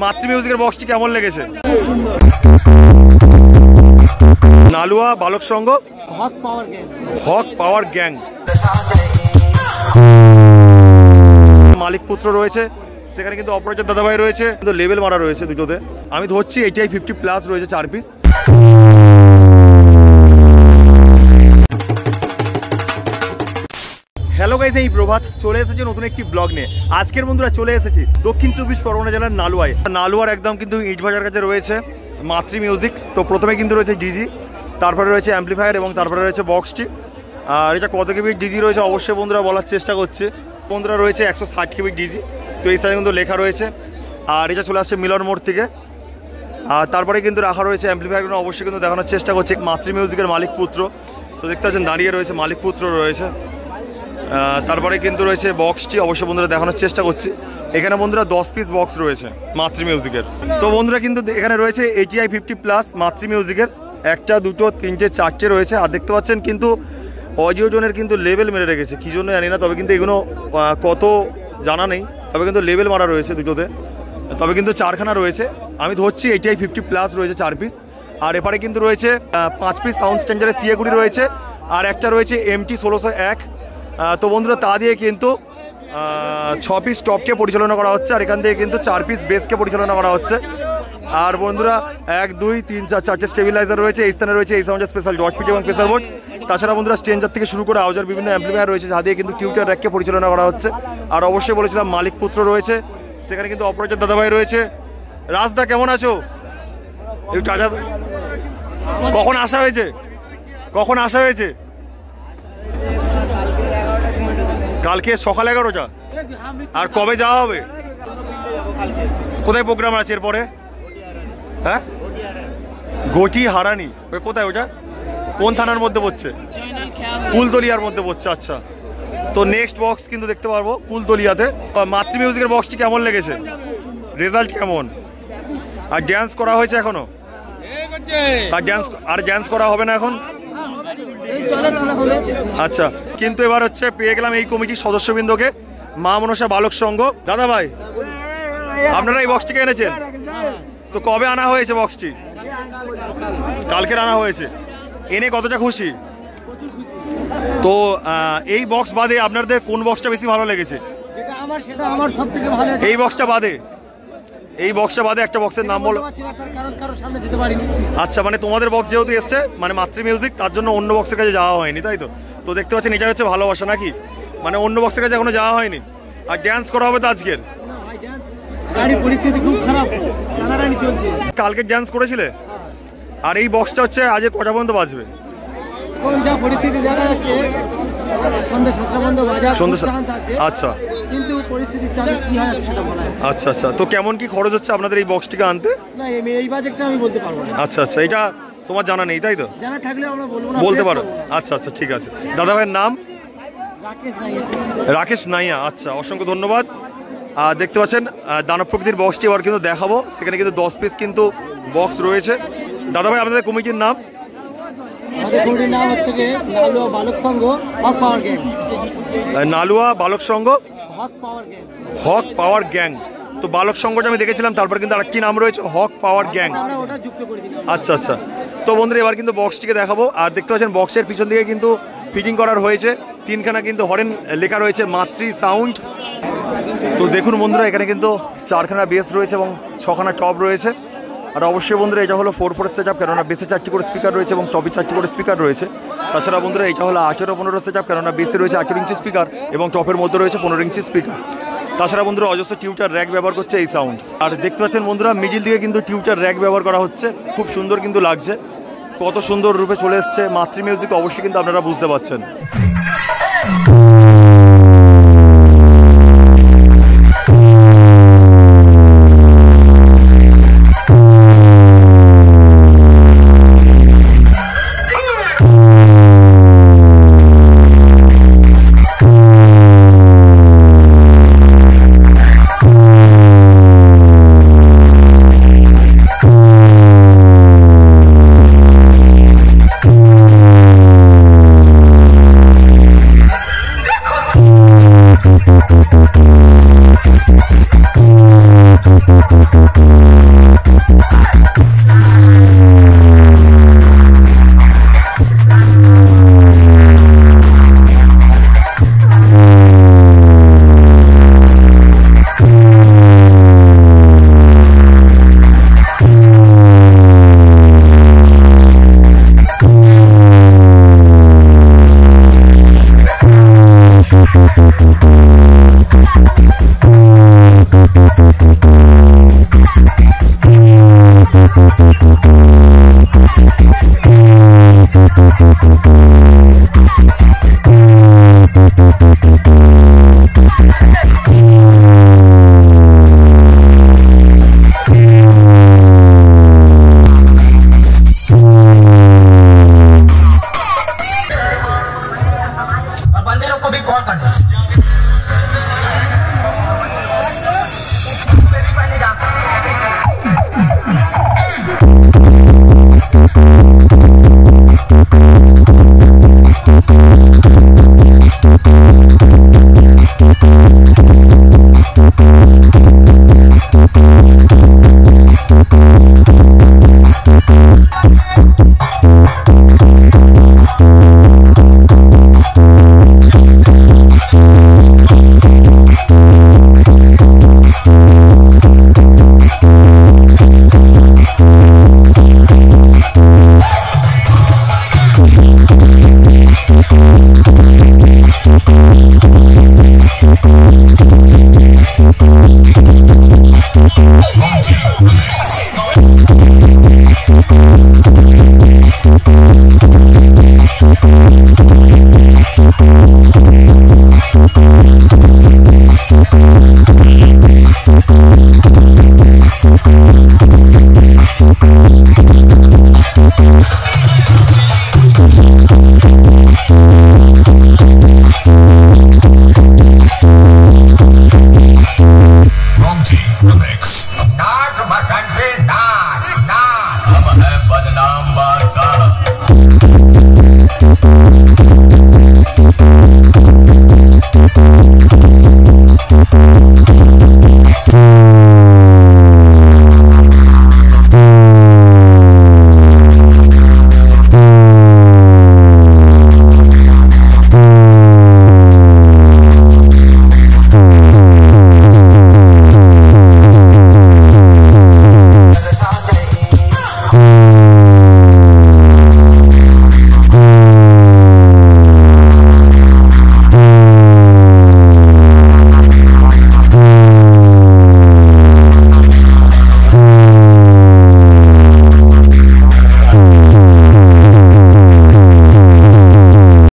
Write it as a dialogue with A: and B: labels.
A: মাতৃ মিউজিকের বক্সটি কেমন লেগেছে? নালুয়া বালক সংঘ হক পাওয়ার গ্যাং মালিক পুত্র রয়েছে, সেখানে কিন্তু অপরাজিত দাদাভাই রয়েছে, কিন্তু লেভেল মারা রয়েছে দুটোতে। আমি ধরছি এটাই 50+ রয়েছে 4 পিস। হ্যালো গাইস, এই প্রভাত চলে এসেছে নতুন একটি ব্লগ নিয়ে। আজকের বন্ধুরা চলে এসেছি দক্ষিণ 24 পরগনা জেলার নালুয়ায়। নালুয়ার একদম কিন্তু ইটবাজার কাছে রয়েছে মাতৃ মিউজিক। তো প্রথমে কিন্তু রয়েছে ডিজি, তারপরে রয়েছে অ্যাম্পলিফায়ার এবং তারপরে রয়েছে বক্সটি। আর এটা কত কেবির ডিজি রয়েছে অবশ্যই বন্ধুরা বলার চেষ্টা করছে। বন্ধুরা রয়েছে 160 কেবির ডিজি, তো এই স্থানে কিন্তু লেখা রয়েছে। আর এটা চলে আসছে মিলন মোড় থেকে। আর তারপরে কিন্তু রাখা রয়েছে অ্যাম্পলিফায়ারগুলো, অবশ্যই কিন্তু দেখানোর চেষ্টা করছে। মাতৃ মিউজিকের মালিক পুত্র, তো দেখতে পাচ্ছেন দাঁড়িয়ে রয়েছে মালিক পুত্র রয়েছে। তারপরে কিন্তু রয়েছে বক্সটি, অবশ্যই বন্ধুরা দেখানোর চেষ্টা করছি। এখানে বন্ধুরা 10 পিস বক্স রয়েছে মাতৃ মিউজিকের। তো বন্ধুরা কিন্তু এখানে রয়েছে ATI 50+ মাতৃ মিউজিকের, 1টা 2টো 3টে 4টে রয়েছে। আর দেখতে পাচ্ছেন কিন্তু অডিও টোনের কিন্তু লেভেল মেরে রেখেছে, কী জন্য জানি না, তবে কিন্তু এগুলো কত জানা নেই, তবে কিন্তু লেভেল মারা রয়েছে দুটোতে। তবে কিন্তু 4খানা রয়েছে, আমি ধরছি ATI 50+ রয়েছে 4 পিস। আর এপারে কিন্তু রয়েছে 5 পিস সাউন্ড স্ট্যান্ডারের CA-গুড়ি রয়েছে, আর একটা রয়েছে MT 1601। তো বন্ধুরা তা দিয়ে কিন্তু 6 পিস টপকে পরিচালনা করা হচ্ছে, আর এখান থেকে কিন্তু 4 পিস বেসকে পরিচালনা করা হচ্ছে। আর বন্ধুরা 1 2 3 4 4টে স্টেবিলাইজার রয়েছে। এই স্থানে রয়েছে এই সাউন্ডের স্পেশাল ডট পিট এবং প্রেসার বোর্ড। তাছাড়া বন্ধুরা স্ট্রেঞ্জার থেকে শুরু করে আউজার বিভিন্ন অ্যাম্পলিফায়ার রয়েছে, যা দিয়ে কিন্তু টিউটার র্যাককে পরিচালনা করা হচ্ছে। আর অবশ্যই বলেছিলাম মালিক পুত্র রয়েছে, সেখানে কিন্তু অপরাজিত দাদাভাই রয়েছে। রাজদা কেমন আছো? একটু টাকা কখন আসা হয়েছে? কখন আসা হয়েছে? কালকে সকাল 11টা। আর কবে যাওয়া হবে? কোথায় প্রোগ্রাম আছে এরপরে? হ্যাঁ, গটি হারানি কোথায়? ওটা কোন থানার মধ্যে পড়ছে? কুলতলিয়ার মধ্যে পড়ছে। আচ্ছা, তো নেক্সট বক্স কিন্তু দেখতে পারবো কুলতলিয়াতে। মাতৃ মিউজিকের বক্সটি কেমন লেগেছে? রেজাল্ট কেমন? আর ড্যান্স করা হয়েছে এখনো? আর ড্যান্স করা হবে না এখন? আচ্ছা, কিন্তু এবার হচ্ছে পেয়ে গেলাম এই কমিটির সদস্যবৃন্দকে, মা মনসা বালক সংঘ। দাদা ভাই, আপনারা এই বক্সটিকে এনেছেন? তো কবে আনা হয়েছে বক্সটি? কালকে আনা হয়েছে। এনে কতটা খুশি? তো এই বক্স বাদে আপনাদের কোন বক্সটা বেশি ভালো লেগেছে? এই বক্সটা বাদে, এই বক্সটা বাদে একটা বক্সের নাম বলো। আচ্ছা, মানে তোমাদের বক্স যেহেতু এসছে, মানে মাতৃ মিউজিক, তার জন্য অন্য বক্সের কাছে যাওয়া হয়নি, তাই তো? তো দেখতে পাচ্ছেন এটা হচ্ছে ভালোবাসা নাকি, মানে অন্য বক্সের কাছে এখনো যাওয়া হয়নি। আর ড্যান্স করা হবে তো আজকের? কালকে ড্যান্স করেছিলে? আর এই বক্সটা হচ্ছে আজ কটা পর্যন্ত বাজবে? আচ্ছা, আচ্ছা আচ্ছা। তো কেমন কি খরচ হচ্ছে আপনাদের এই বক্সটিকে আনতে? আচ্ছা আচ্ছা, এটা তোমার জানা নেই তাই তো? বলতে পারো। আচ্ছা আচ্ছা, ঠিক আছে। দাদা ভাইয়ের নাম? রাকেশ নাইয়া। আচ্ছা, অসংখ্য ধন্যবাদ। দেখতে পাচ্ছেন দানব প্রকৃতির বক্সটি এবার কিন্তু দেখাবো। সেখানে কিন্তু 10 পিস কিন্তু বক্স রয়েছে। দাদা ভাই, আপনাদের কমিটির নাম? নালুয়া বালক সংঘ হক পাওয়ার গ্যাং। তো বালক সংঘটা আমি দেখেছিলাম, তারপর কিন্তু আরেকটি নাম রয়েছে হক পাওয়ার গ্যাং। আচ্ছা আচ্ছা। তো বন্ধুরা এবার কিন্তু বক্সটিকে দেখাবো। আর দেখতে পাচ্ছেন বক্সের পিছন দিকে কিন্তু ফিটিং করার হয়েছে 3খানা কিন্তু হরেন লেখা রয়েছে মাতৃ সাউন্ড। তো দেখুন বন্ধুরা, এখানে কিন্তু 4খানা বেস রয়েছে এবং 6খানা টপ রয়েছে। আর অবশ্যই বন্ধুরা এটা হলো 4/4 সেট আপ, কেননা বেসে 4টি করে স্পিকার রয়েছে এবং টপে 4টি করে স্পিকার রয়েছে। তাছাড়া বন্ধুরা এটা হলো 18/15 সেট আপ, কেননা বেসে রয়েছে 18 ইঞ্চি স্পিকার এবং টপের মধ্যে রয়েছে 15 ইঞ্চি স্পিকার। তাছাড়া বন্ধুরা অজস্র টিউটার র্যাক ব্যবহার করছে এই সাউন্ড। আর দেখতে পাচ্ছেন বন্ধুরা মিডিল দিকে কিন্তু টিউটার র্যাক ব্যবহার করা হচ্ছে, খুব সুন্দর কিন্তু লাগছে। কত সুন্দর রূপে চলে এসছে মাতৃ মিউজিক, অবশ্যই কিন্তু আপনারা বুঝতে পারছেন।
B: Bad